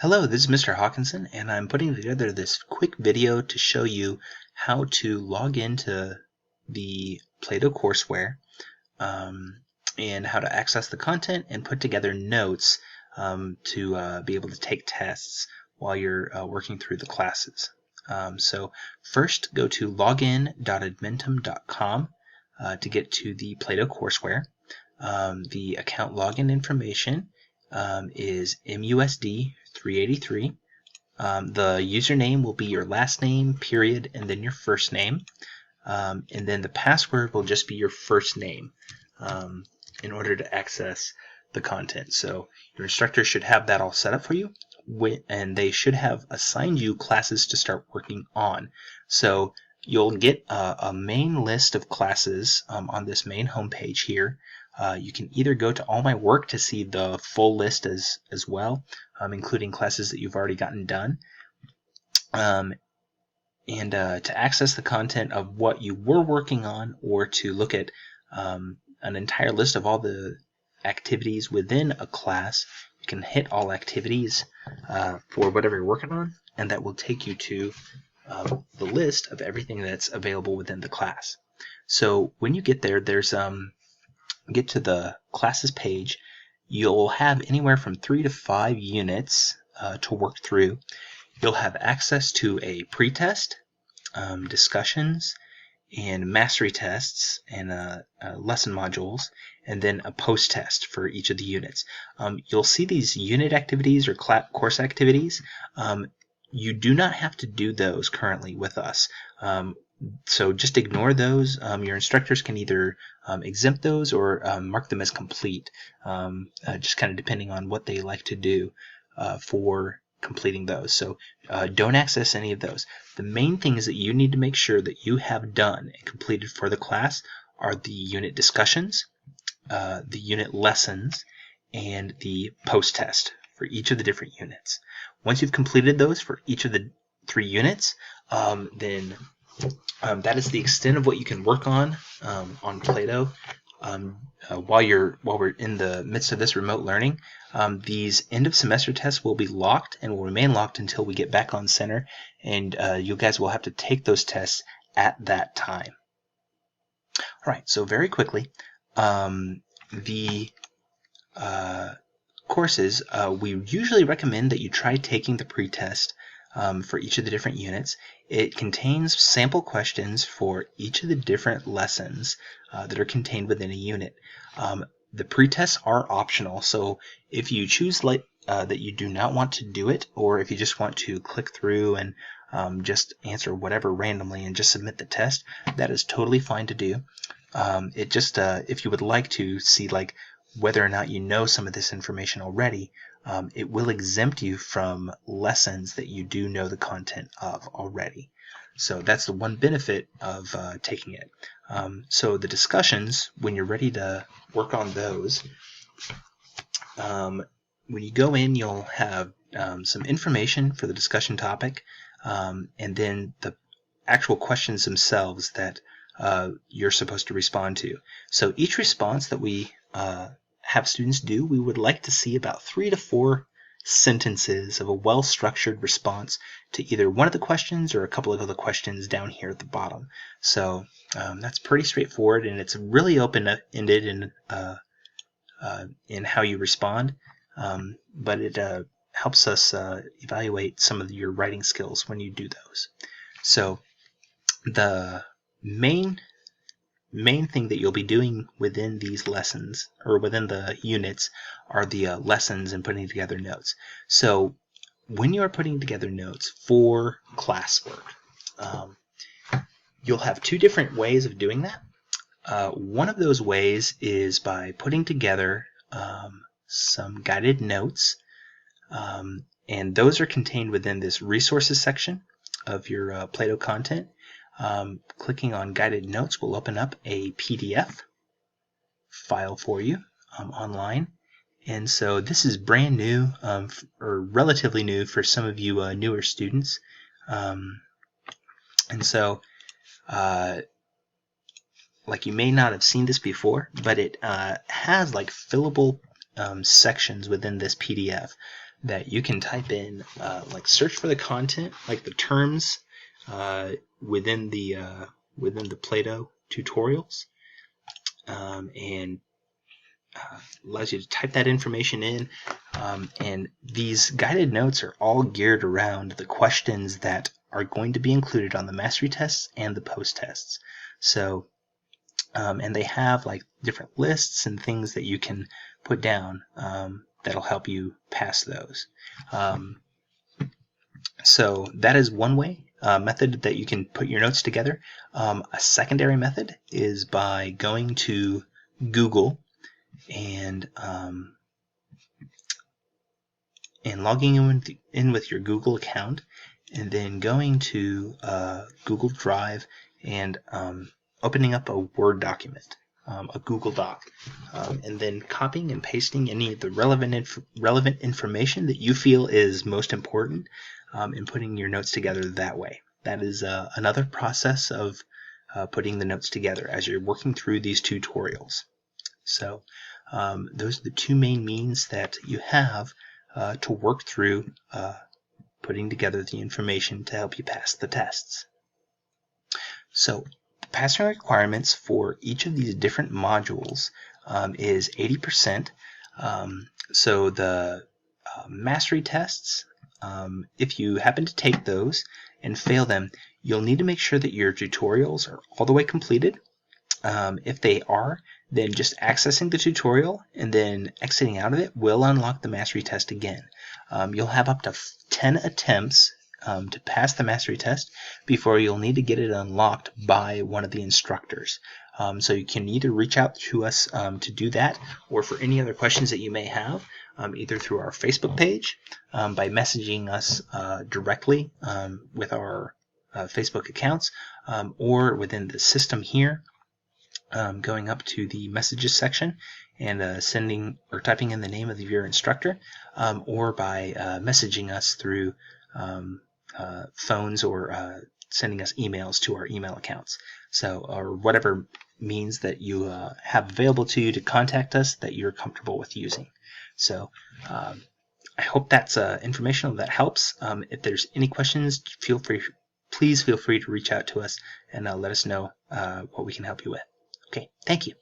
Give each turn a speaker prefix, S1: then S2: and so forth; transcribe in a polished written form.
S1: Hello, this is Mr. Hawkinson, and I'm putting together this quick video to show you how to log into the PLATO courseware and how to access the content and put together notes to be able to take tests while you're working through the classes. So first, go to login.admentum.com to get to the PLATO courseware. The account login information is MUSD 383. The username will be your last name, period, and then your first name. And then the password will just be your first name in order to access the content. So your instructor should have that all set up for you, and they should have assigned you classes to start working on. So you'll get a main list of classes on this main homepage here. You can either go to all my work to see the full list as well, including classes that you've already gotten done. And to access the content of what you were working on, or to look at an entire list of all the activities within a class, you can hit all activities for whatever you're working on, and that will take you to the list of everything that's available within the class. So when you get there, get to the classes page, you'll have anywhere from 3 to 5 units to work through. You'll have access to a pretest, discussions, and mastery tests, and lesson modules, and then a post test for each of the units. You'll see these unit activities or course activities. You do not have to do those currently with us. So just ignore those. Your instructors can either exempt those or mark them as complete, just kind of depending on what they like to do for completing those. So don't access any of those. The main things that you need to make sure that you have done and completed for the class are the unit discussions, the unit lessons, and the post test for each of the different units. Once you've completed those for each of the 3 units, then that is the extent of what you can work on PLATO. While we're in the midst of this remote learning, these end of semester tests will be locked and will remain locked until we get back on center, and you guys will have to take those tests at that time. All right, so very quickly, the courses, we usually recommend that you try taking the pretest for each of the different units. It contains sample questions for each of the different lessons that are contained within a unit. The pretests are optional, so if you choose that you do not want to do it, or if you just want to click through and just answer whatever randomly and just submit the test, that is totally fine to do. It just if you would like to see whether or not you know some of this information already, it will exempt you from lessons that you do know the content of already. So that's the one benefit of taking it. So the discussions, when you're ready to work on those, when you go in, you'll have some information for the discussion topic, and then the actual questions themselves that you're supposed to respond to. So each response that we have students do, we would like to see about 3 to 4 sentences of a well-structured response to either one of the questions or a couple of other questions down here at the bottom. So that's pretty straightforward, and it's really open-ended in how you respond, but it helps us evaluate some of your writing skills when you do those. So the main thing that you'll be doing within these lessons, or within the units, are the lessons and putting together notes. So when you are putting together notes for classwork, you'll have 2 different ways of doing that. One of those ways is by putting together some guided notes, and those are contained within this resources section of your PLATO content. Clicking on guided notes will open up a PDF file for you online, and so this is brand new, or relatively new for some of you newer students, and so you may not have seen this before, but it has fillable sections within this PDF that you can type in, like search for the content, like the terms within the PLATO tutorials, and allows you to type that information in. And these guided notes are all geared around the questions that are going to be included on the mastery tests and the post tests. So, and they have like different lists and things that you can put down that'll help you pass those. So that is one way, method that you can put your notes together. A secondary method is by going to Google and logging in with your Google account, and then going to Google Drive and opening up a Word document, a Google Doc, and then copying and pasting any of the relevant information that you feel is most important, and putting your notes together that way. That is another process of putting the notes together as you're working through these tutorials. So those are the two main means that you have to work through putting together the information to help you pass the tests. So passing requirements for each of these different modules is 80%. So the mastery tests, if you happen to take those and fail them, you'll need to make sure that your tutorials are all the way completed. If they are, then just accessing the tutorial and then exiting out of it will unlock the mastery test again. You'll have up to 10 attempts to pass the mastery test before you'll need to get it unlocked by one of the instructors. So you can either reach out to us to do that, or for any other questions that you may have, either through our Facebook page, by messaging us directly with our Facebook accounts, or within the system here, going up to the messages section and sending or typing in the name of your instructor, or by messaging us through phones, or sending us emails to our email accounts. So, or whatever means that you have available to you to contact us that you're comfortable with using. So I hope that's informational, that helps. If there's any questions, please feel free to reach out to us and let us know what we can help you with. Okay, thank you.